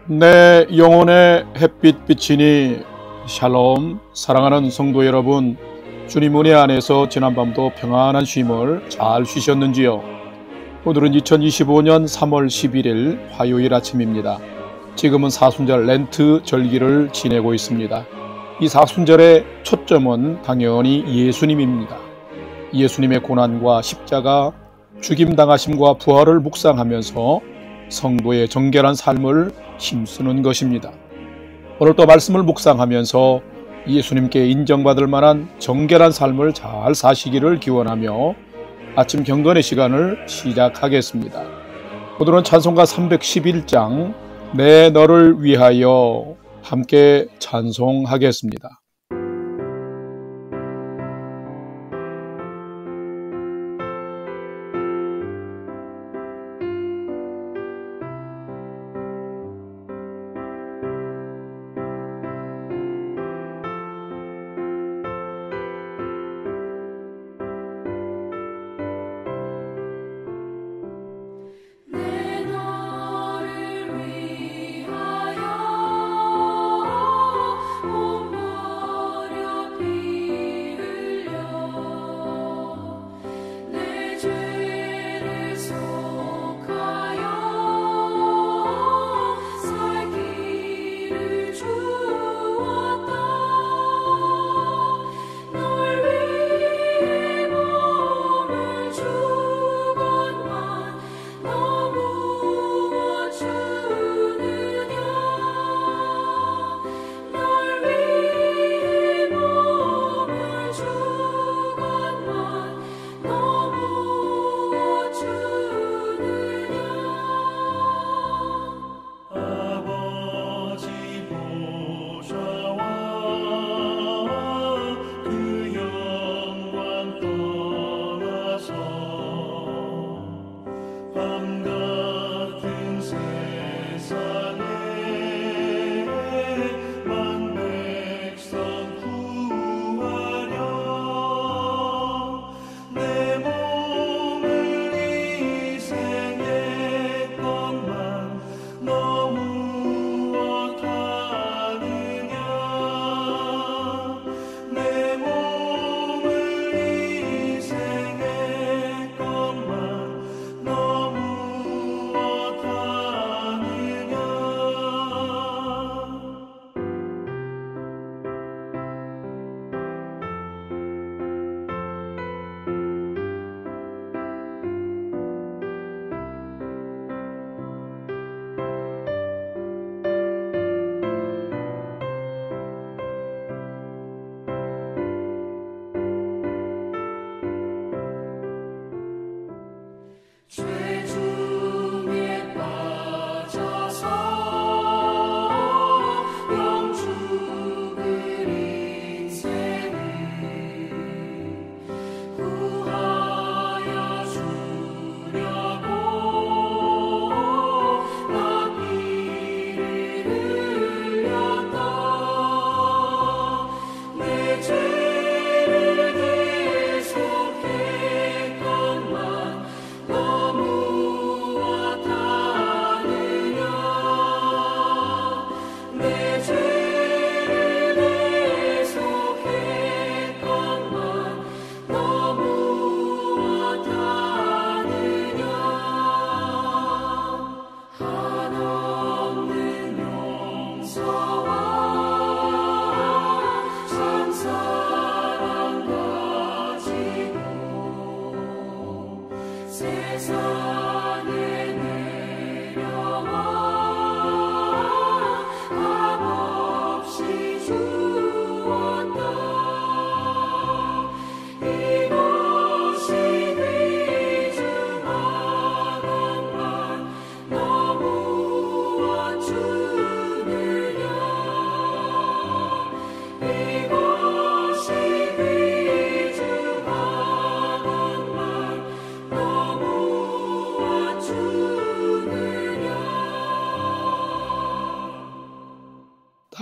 내 영혼의 햇빛 비치니 샬롬. 사랑하는 성도 여러분, 주님 은혜 안에서 지난밤도 평안한 쉼을 잘 쉬셨는지요? 오늘은 2025년 3월 11일 화요일 아침입니다. 지금은 사순절 렌트 절기를 지내고 있습니다. 이 사순절의 초점은 당연히 예수님입니다. 예수님의 고난과 십자가, 죽임당하심과 부활을 묵상하면서 성도의 정결한 삶을 힘쓰는 것입니다. 오늘 또 말씀을 묵상하면서 예수님께 인정받을 만한 정결한 삶을 잘 사시기를 기원하며 아침 경건의 시간을 시작하겠습니다. 오늘은 찬송가 311장 내 너를 위하여 함께 찬송하겠습니다.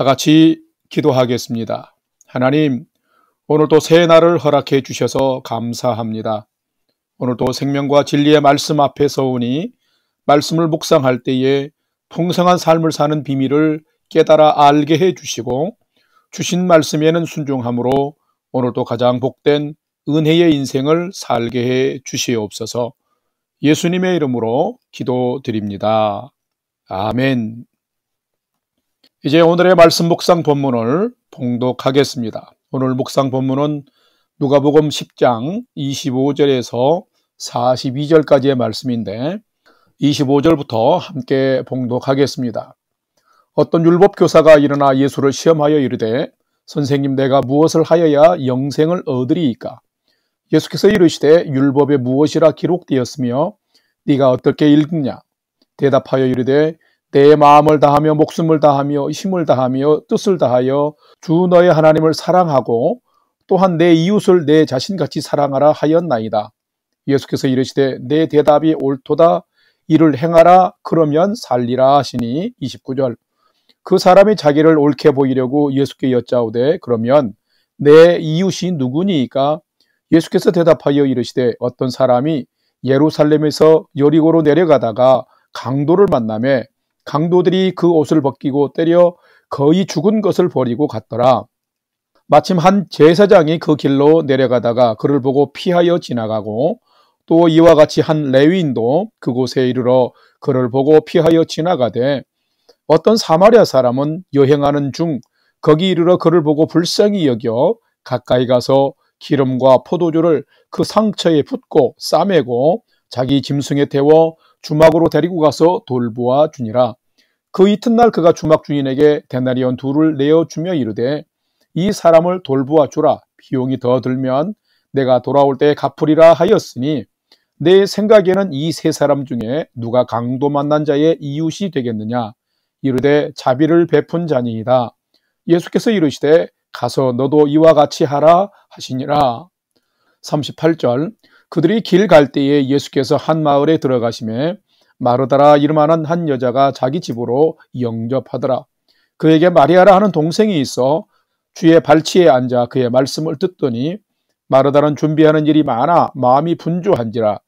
다 같이 기도하겠습니다. 하나님, 오늘도 새 날을 허락해 주셔서 감사합니다. 오늘도 생명과 진리의 말씀 앞에 서오니 말씀을 묵상할 때에 풍성한 삶을 사는 비밀을 깨달아 알게 해주시고 주신 말씀에는 순종함으로 오늘도 가장 복된 은혜의 인생을 살게 해 주시옵소서. 예수님의 이름으로 기도드립니다. 아멘. 이제 오늘의 말씀 묵상 본문을 봉독하겠습니다. 오늘 묵상 본문은 누가복음 10장 25절에서 42절까지의 말씀인데 25절부터 함께 봉독하겠습니다. 어떤 율법교사가 일어나 예수를 시험하여 이르되 선생님, 내가 무엇을 하여야 영생을 얻으리이까? 예수께서 이르시되 율법에 무엇이라 기록되었으며 네가 어떻게 읽느냐? 대답하여 이르되 내 마음을 다하며 목숨을 다하며 힘을 다하며 뜻을 다하여 주 너의 하나님을 사랑하고 또한 내 이웃을 내 자신같이 사랑하라 하였나이다. 예수께서 이르시되 내 대답이 옳도다. 이를 행하라. 그러면 살리라 하시니 29절. 그 사람이 자기를 옳게 보이려고 예수께 여짜오되 그러면 내 이웃이 누구니이까? 예수께서 대답하여 이르시되 어떤 사람이 예루살렘에서 여리고로 내려가다가 강도를 만나매 강도들이 그 옷을 벗기고 때려 거의 죽은 것을 버리고 갔더라. 마침 한 제사장이 그 길로 내려가다가 그를 보고 피하여 지나가고 또 이와 같이 한 레위인도 그곳에 이르러 그를 보고 피하여 지나가되 어떤 사마리아 사람은 여행하는 중 거기 이르러 그를 보고 불쌍히 여겨 가까이 가서 기름과 포도주를 그 상처에 붓고 싸매고 자기 짐승에 태워 주막으로 데리고 가서 돌보아 주니라. 그 이튿날 그가 주막 주인에게 데나리온 2를 내어주며 이르되 이 사람을 돌보아 주라. 비용이 더 들면 내가 돌아올 때 갚으리라 하였으니 내 생각에는 이 3사람 중에 누가 강도 만난 자의 이웃이 되겠느냐? 이르되 자비를 베푼 자니이다. 예수께서 이르시되 가서 너도 이와 같이 하라 하시니라. 38절. 그들이 길 갈 때에 예수께서 한 마을에 들어가시매 마르다라 이름하는 한 여자가 자기 집으로 영접하더라. 그에게 마리아라 하는 동생이 있어 주의 발치에 앉아 그의 말씀을 듣더니 마르다는 준비하는 일이 많아 마음이 분주한지라.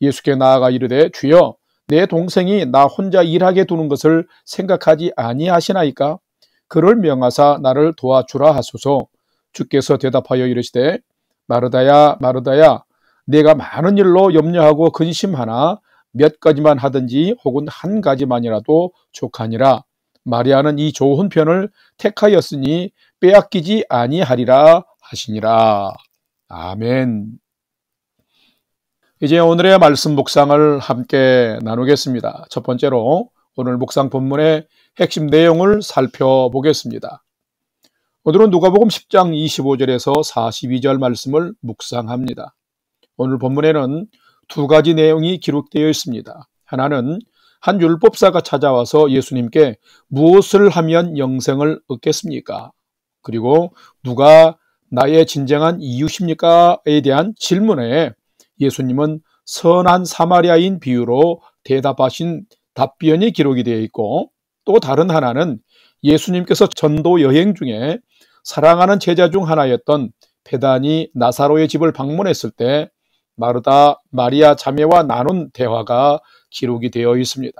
예수께 나아가 이르되 주여, 내 동생이 나 혼자 일하게 두는 것을 생각하지 아니하시나이까? 그를 명하사 나를 도와주라 하소서. 주께서 대답하여 이르시되 마르다야 마르다야, 내가 많은 일로 염려하고 근심하나 몇 가지만 하든지 혹은 한 가지만이라도 족하니라. 마리아는 이 좋은 편을 택하였으니 빼앗기지 아니하리라 하시니라. 아멘. 이제 오늘의 말씀 묵상을 함께 나누겠습니다. 첫 번째로 오늘 묵상 본문의 핵심 내용을 살펴보겠습니다. 오늘은 누가복음 10장 25절에서 42절 말씀을 묵상합니다. 오늘 본문에는 2가지 내용이 기록되어 있습니다. 하나는 한 율법사가 찾아와서 예수님께 무엇을 하면 영생을 얻겠습니까? 그리고 누가 나의 진정한 이웃입니까?에 대한 질문에 예수님은 선한 사마리아인 비유로 대답하신 답변이 기록이 되어 있고, 또 다른 하나는 예수님께서 전도 여행 중에 사랑하는 제자 중 하나였던 베다니 나사로의 집을 방문했을 때 마르다, 마리아 자매와 나눈 대화가 기록이 되어 있습니다.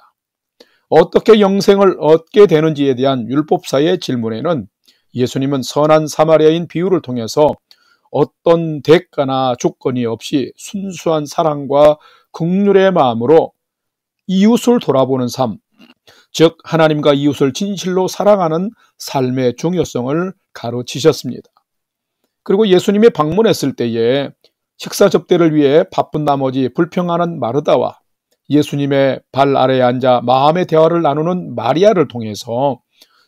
어떻게 영생을 얻게 되는지에 대한 율법사의 질문에는 예수님은 선한 사마리아인 비유를 통해서 어떤 대가나 조건이 없이 순수한 사랑과 긍휼의 마음으로 이웃을 돌아보는 삶, 즉 하나님과 이웃을 진실로 사랑하는 삶의 중요성을 가르치셨습니다. 그리고 예수님이 방문했을 때에 식사 접대를 위해 바쁜 나머지 불평하는 마르다와 예수님의 발 아래에 앉아 마음의 대화를 나누는 마리아를 통해서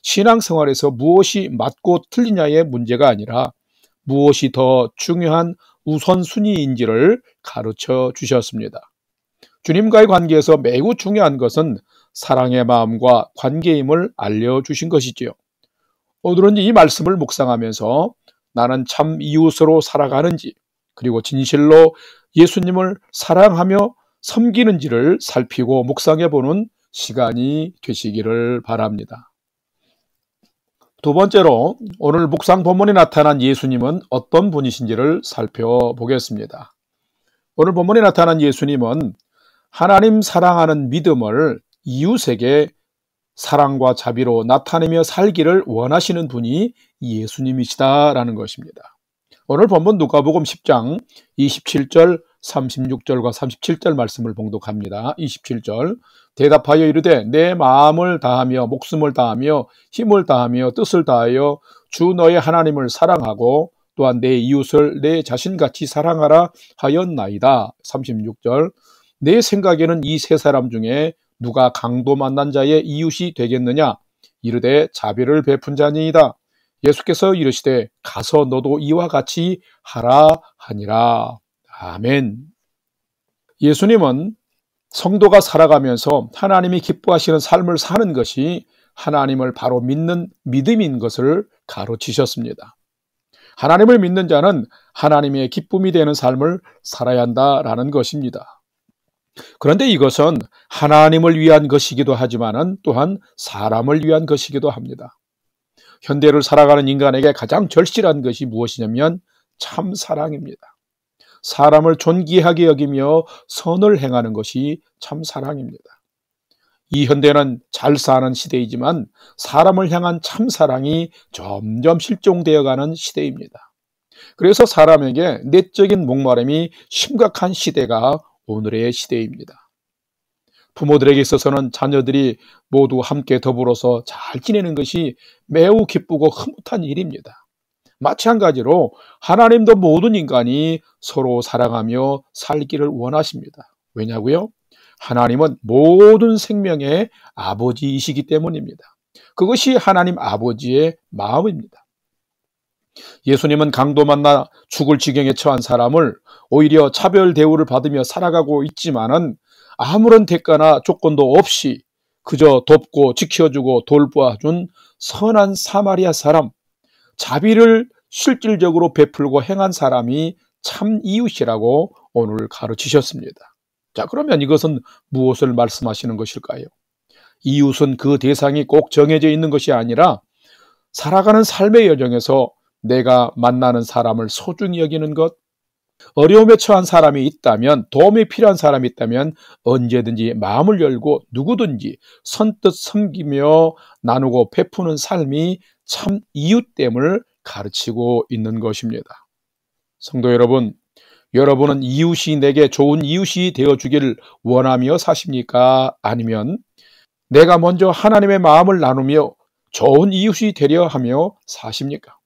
신앙생활에서 무엇이 맞고 틀리냐의 문제가 아니라 무엇이 더 중요한 우선순위인지를 가르쳐 주셨습니다. 주님과의 관계에서 매우 중요한 것은 사랑의 마음과 관계임을 알려주신 것이지요. 오늘은 이 말씀을 묵상하면서 나는 참 이웃으로 살아가는지, 그리고 진실로 예수님을 사랑하며 섬기는지를 살피고 묵상해보는 시간이 되시기를 바랍니다. 두 번째로 오늘 묵상 본문에 나타난 예수님은 어떤 분이신지를 살펴보겠습니다. 오늘 본문에 나타난 예수님은 하나님 사랑하는 믿음을 이웃에게 사랑과 자비로 나타내며 살기를 원하시는 분이 예수님이시다라는 것입니다. 오늘 본문 누가복음 10장 27절 36절과 37절 말씀을 봉독합니다. 27절 대답하여 이르되 내 마음을 다하며 목숨을 다하며 힘을 다하며 뜻을 다하여 주 너의 하나님을 사랑하고 또한 내 이웃을 내 자신같이 사랑하라 하였나이다. 36절 내 생각에는 이 세 사람 중에 누가 강도 만난 자의 이웃이 되겠느냐? 이르되 자비를 베푼 자니이다. 예수께서 이르시되 가서 너도 이와 같이 하라 하니라. 아멘. 예수님은 성도가 살아가면서 하나님이 기뻐하시는 삶을 사는 것이 하나님을 바로 믿는 믿음인 것을 가르치셨습니다. 하나님을 믿는 자는 하나님의 기쁨이 되는 삶을 살아야 한다라는 것입니다. 그런데 이것은 하나님을 위한 것이기도 하지만 또한 사람을 위한 것이기도 합니다. 현대를 살아가는 인간에게 가장 절실한 것이 무엇이냐면 참 사랑입니다. 사람을 존귀하게 여기며 선을 행하는 것이 참 사랑입니다. 이 현대는 잘 사는 시대이지만 사람을 향한 참 사랑이 점점 실종되어가는 시대입니다. 그래서 사람에게 내적인 목마름이 심각한 시대가 오늘의 시대입니다. 부모들에게 있어서는 자녀들이 모두 함께 더불어서 잘 지내는 것이 매우 기쁘고 흐뭇한 일입니다. 마찬가지로 하나님도 모든 인간이 서로 사랑하며 살기를 원하십니다. 왜냐고요? 하나님은 모든 생명의 아버지이시기 때문입니다. 그것이 하나님 아버지의 마음입니다. 예수님은 강도 만나 죽을 지경에 처한 사람을 오히려 차별 대우를 받으며 살아가고 있지만은 아무런 대가나 조건도 없이 그저 돕고 지켜주고 돌봐준 선한 사마리아 사람, 자비를 실질적으로 베풀고 행한 사람이 참 이웃이라고 오늘 가르치셨습니다. 자, 그러면 이것은 무엇을 말씀하시는 것일까요? 이웃은 그 대상이 꼭 정해져 있는 것이 아니라 살아가는 삶의 여정에서 내가 만나는 사람을 소중히 여기는 것, 어려움에 처한 사람이 있다면, 도움이 필요한 사람이 있다면 언제든지 마음을 열고 누구든지 선뜻 섬기며 나누고 베푸는 삶이 참 이웃됨을 가르치고 있는 것입니다. 성도 여러분, 여러분은 이웃이 내게 좋은 이웃이 되어주기를 원하며 사십니까? 아니면 내가 먼저 하나님의 마음을 나누며 좋은 이웃이 되려 하며 사십니까?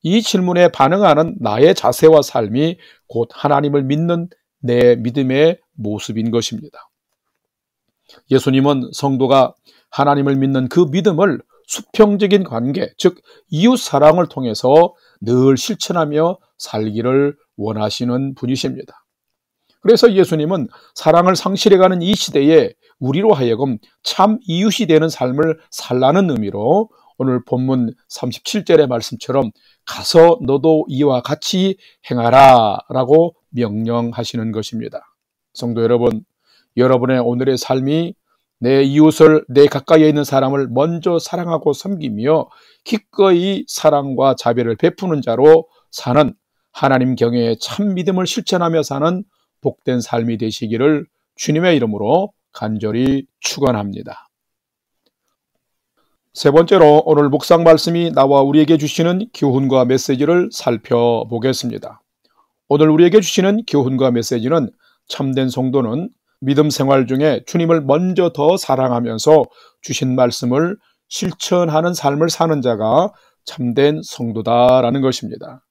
이 질문에 반응하는 나의 자세와 삶이 곧 하나님을 믿는 내 믿음의 모습인 것입니다. 예수님은 성도가 하나님을 믿는 그 믿음을 수평적인 관계, 즉 이웃 사랑을 통해서 늘 실천하며 살기를 원하시는 분이십니다. 그래서 예수님은 사랑을 상실해가는 이 시대에 우리로 하여금 참 이웃이 되는 삶을 살라는 의미로 오늘 본문 37절의 말씀처럼 가서 너도 이와 같이 행하라 라고 명령하시는 것입니다. 성도 여러분, 여러분의 오늘의 삶이 내 이웃을, 내 가까이에 있는 사람을 먼저 사랑하고 섬기며 기꺼이 사랑과 자비를 베푸는 자로 사는 하나님 경외의 참 믿음을 실천하며 사는 복된 삶이 되시기를 주님의 이름으로 간절히 축원합니다. 세 번째로 오늘 묵상 말씀이 나와 우리에게 주시는 교훈과 메시지를 살펴보겠습니다. 오늘 우리에게 주시는 교훈과 메시지는 참된 성도는 믿음 생활 중에 주님을 먼저 더 사랑하면서 주신 말씀을 실천하는 삶을 사는 자가 참된 성도다라는 것입니다.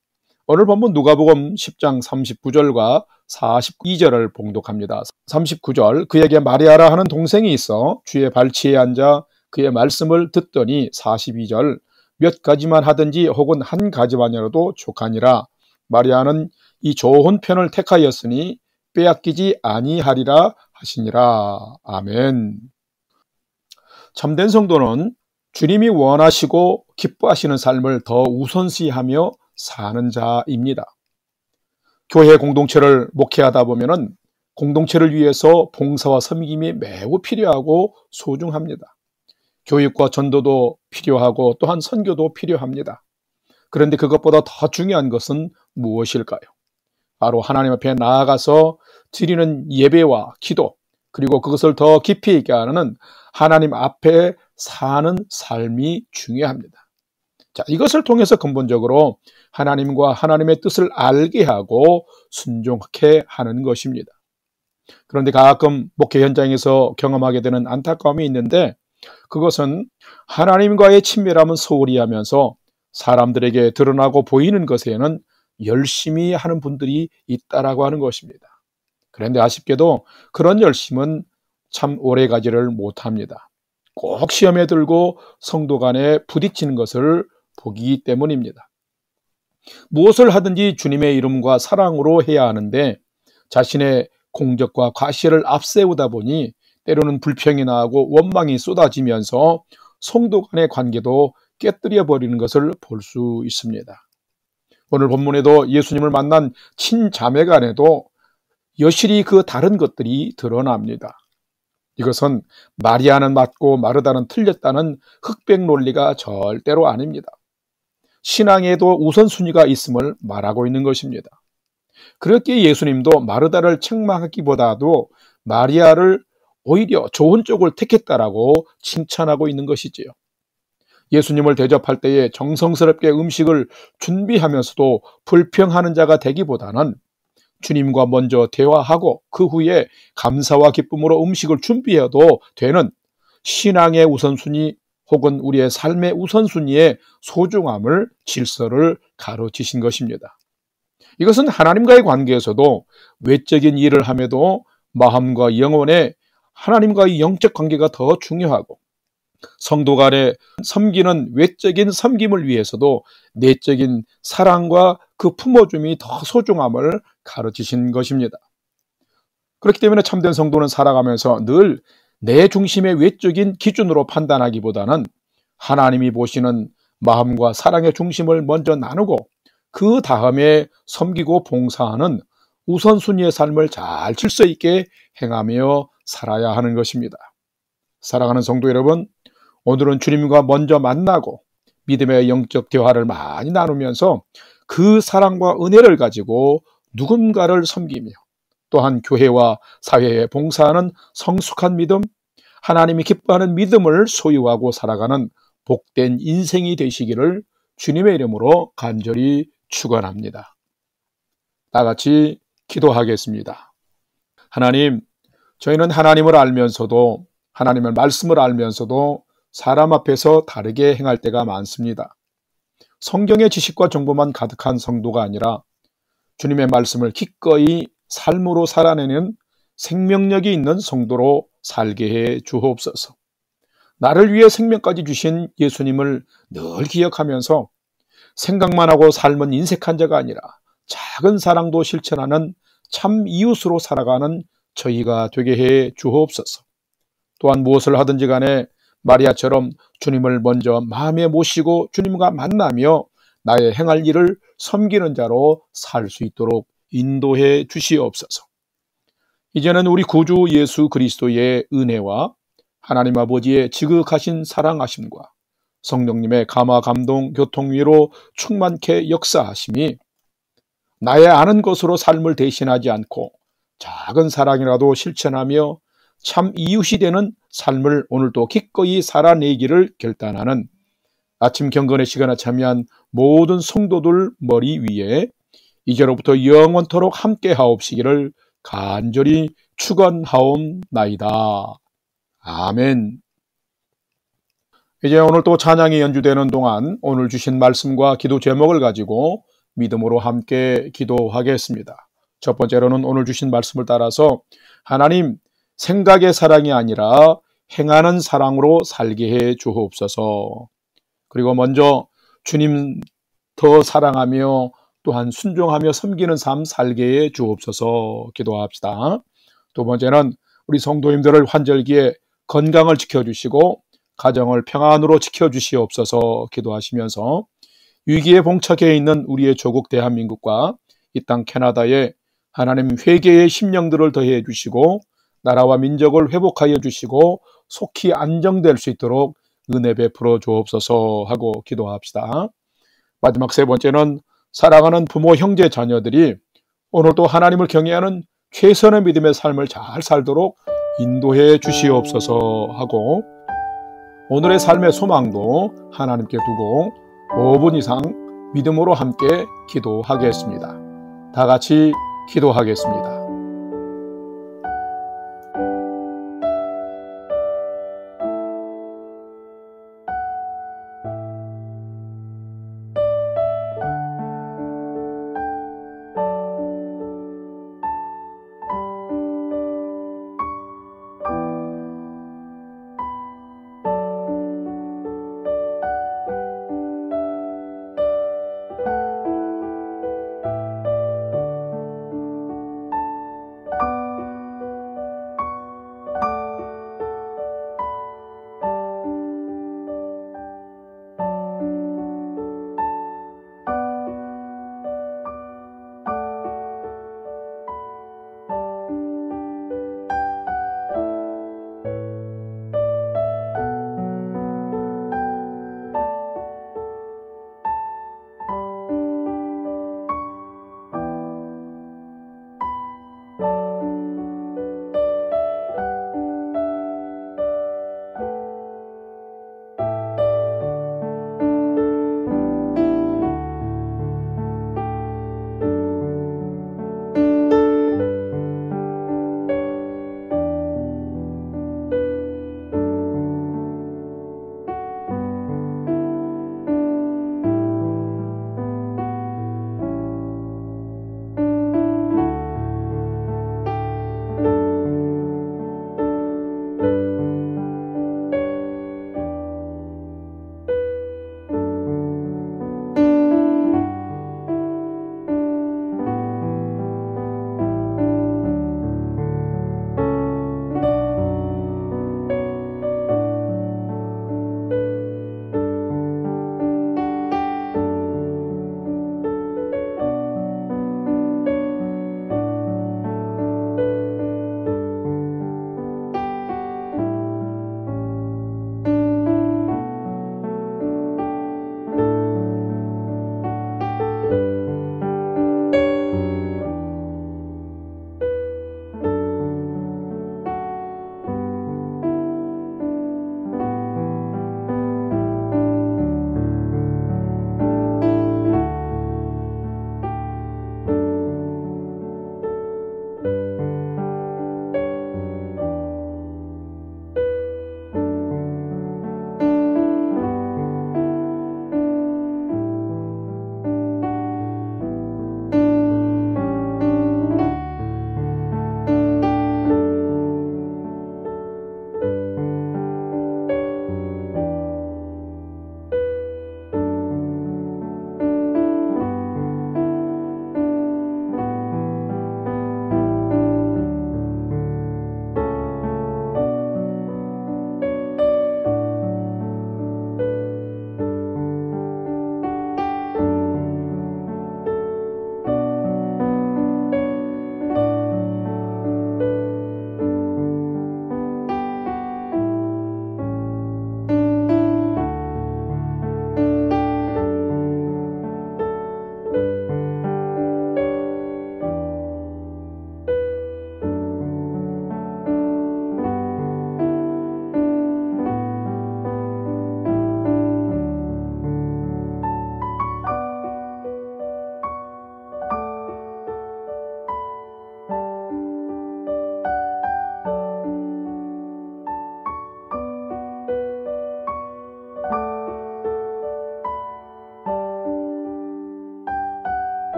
오늘 본문 누가복음 10장 39절과 42절을 봉독합니다. 39절 그에게 마리아라 하는 동생이 있어 주의 발치에 앉아 그의 말씀을 듣더니 42절 몇 가지만 하든지 혹은 한 가지만이라도 족하니라. 마리아는 이 좋은 편을 택하였으니 빼앗기지 아니하리라 하시니라. 아멘. 참된 성도는 주님이 원하시고 기뻐하시는 삶을 더 우선시하며 사는 자입니다. 교회 공동체를 목회하다 보면은 공동체를 위해서 봉사와 섬김이 매우 필요하고 소중합니다. 교육과 전도도 필요하고 또한 선교도 필요합니다. 그런데 그것보다 더 중요한 것은 무엇일까요? 바로 하나님 앞에 나아가서 드리는 예배와 기도, 그리고 그것을 더 깊이 있게 하는 하나님 앞에 사는 삶이 중요합니다. 자, 이것을 통해서 근본적으로 하나님과 하나님의 뜻을 알게 하고 순종케 하는 것입니다. 그런데 가끔 목회 현장에서 경험하게 되는 안타까움이 있는데, 그것은 하나님과의 친밀함은 소홀히 하면서 사람들에게 드러나고 보이는 것에는 열심히 하는 분들이 있다라고 하는 것입니다. 그런데 아쉽게도 그런 열심은 참 오래가지를 못합니다. 꼭 시험에 들고 성도 간에 부딪히는 것을 보기 때문입니다. 무엇을 하든지 주님의 이름과 사랑으로 해야 하는데 자신의 공적과 과시를 앞세우다 보니 때로는 불평이 나고 원망이 쏟아지면서 성도 간의 관계도 깨뜨려 버리는 것을 볼 수 있습니다. 오늘 본문에도 예수님을 만난 친자매 간에도 여실히 그 다른 것들이 드러납니다. 이것은 마리아는 맞고 마르다는 틀렸다는 흑백 논리가 절대로 아닙니다. 신앙에도 우선순위가 있음을 말하고 있는 것입니다. 그렇게 예수님도 마르다를 책망하기보다도 마리아를 오히려 좋은 쪽을 택했다라고 칭찬하고 있는 것이지요. 예수님을 대접할 때에 정성스럽게 음식을 준비하면서도 불평하는 자가 되기보다는 주님과 먼저 대화하고 그 후에 감사와 기쁨으로 음식을 준비해도 되는 신앙의 우선순위 혹은 우리의 삶의 우선순위의 소중함을, 질서를 가르치신 것입니다. 이것은 하나님과의 관계에서도 외적인 일을 함에도 마음과 영혼의 하나님과의 영적 관계가 더 중요하고, 성도 간에 섬기는 외적인 섬김을 위해서도 내적인 사랑과 그 품어줌이 더 소중함을 가르치신 것입니다. 그렇기 때문에 참된 성도는 살아가면서 늘 내 중심의 외적인 기준으로 판단하기보다는 하나님이 보시는 마음과 사랑의 중심을 먼저 나누고 그 다음에 섬기고 봉사하는 우선순위의 삶을 잘 질서 있게 행하며 살아야 하는 것입니다. 사랑하는 성도 여러분, 오늘은 주님과 먼저 만나고 믿음의 영적 대화를 많이 나누면서 그 사랑과 은혜를 가지고 누군가를 섬기며 또한 교회와 사회에 봉사하는 성숙한 믿음, 하나님이 기뻐하는 믿음을 소유하고 살아가는 복된 인생이 되시기를 주님의 이름으로 간절히 축원합니다. 다 같이 기도하겠습니다. 하나님, 저희는 하나님을 알면서도, 하나님의 말씀을 알면서도 사람 앞에서 다르게 행할 때가 많습니다. 성경의 지식과 정보만 가득한 성도가 아니라 주님의 말씀을 기꺼이 삶으로 살아내는 생명력이 있는 성도로 살게 해 주옵소서. 나를 위해 생명까지 주신 예수님을 늘 기억하면서 생각만 하고 삶은 인색한 자가 아니라 작은 사랑도 실천하는 참 이웃으로 살아가는 저희가 되게 해 주옵소서. 또한 무엇을 하든지 간에 마리아처럼 주님을 먼저 마음에 모시고 주님과 만나며 나의 행할 일을 섬기는 자로 살 수 있도록 인도해 주시옵소서. 이제는 우리 구주 예수 그리스도의 은혜와 하나님 아버지의 지극하신 사랑하심과 성령님의 감화 감동 교통위로 충만케 역사하심이 나의 아는 것으로 삶을 대신하지 않고 작은 사랑이라도 실천하며 참 이웃이 되는 삶을 오늘도 기꺼이 살아내기를 결단하는 아침 경건의 시간에 참여한 모든 성도들 머리 위에 이제로부터 영원토록 함께 하옵시기를 간절히 축원하옵나이다. 아멘. 이제 오늘 또 찬양이 연주되는 동안 오늘 주신 말씀과 기도 제목을 가지고 믿음으로 함께 기도하겠습니다. 첫 번째로는 오늘 주신 말씀을 따라서 하나님, 생각의 사랑이 아니라 행하는 사랑으로 살게 해 주옵소서. 그리고 먼저 주님 더 사랑하며 또한 순종하며 섬기는 삶 살게 해 주옵소서 기도합시다. 두 번째는 우리 성도님들을 환절기에 건강을 지켜주시고 가정을 평안으로 지켜주시옵소서 기도하시면서 위기에 봉착해 있는 우리의 조국 대한민국과 이 땅 캐나다에 하나님 회개의 심령들을 더해 주시고 나라와 민족을 회복하여 주시고 속히 안정될 수 있도록 은혜 베풀어 주옵소서 하고 기도합시다. 마지막 세 번째는 사랑하는 부모, 형제, 자녀들이 오늘도 하나님을 경외하는 최선의 믿음의 삶을 잘 살도록 인도해 주시옵소서 하고 오늘의 삶의 소망도 하나님께 두고 5분 이상 믿음으로 함께 기도하겠습니다. 다 같이 기도하겠습니다.